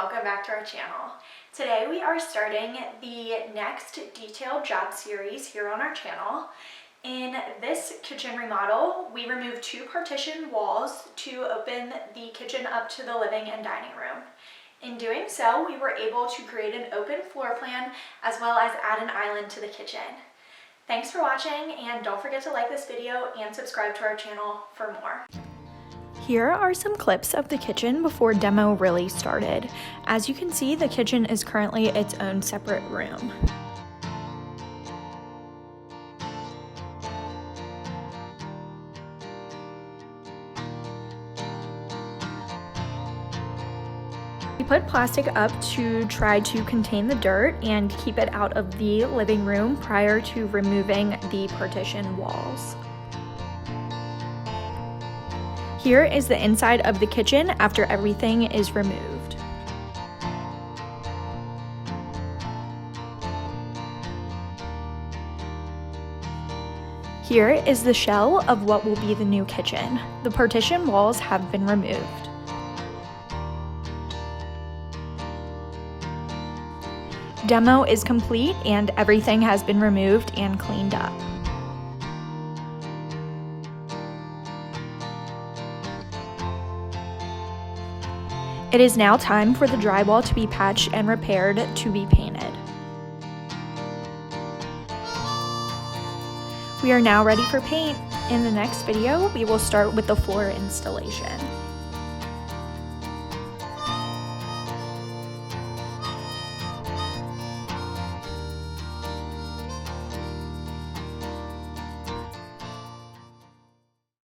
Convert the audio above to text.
welcome back to our channel. Today we are starting the next detailed job series here on our channel. In this kitchen remodel, we removed 2 partition walls to open the kitchen up to the living and dining room. In doing so, we were able to create an open floor plan as well as add an island to the kitchen. Thanks for watching, and don't forget to like this video and subscribe to our channel for more. Here are some clips of the kitchen before demo really started. As you can see, the kitchen is currently its own separate room. We put plastic up to try to contain the dirt and keep it out of the living room prior to removing the partition walls. Here is the inside of the kitchen after everything is removed. Here is the shell of what will be the new kitchen. The partition walls have been removed. Demo is complete and everything has been removed and cleaned up. It is now time for the drywall to be patched and repaired to be painted. We are now ready for paint. In the next video, we will start with the floor installation.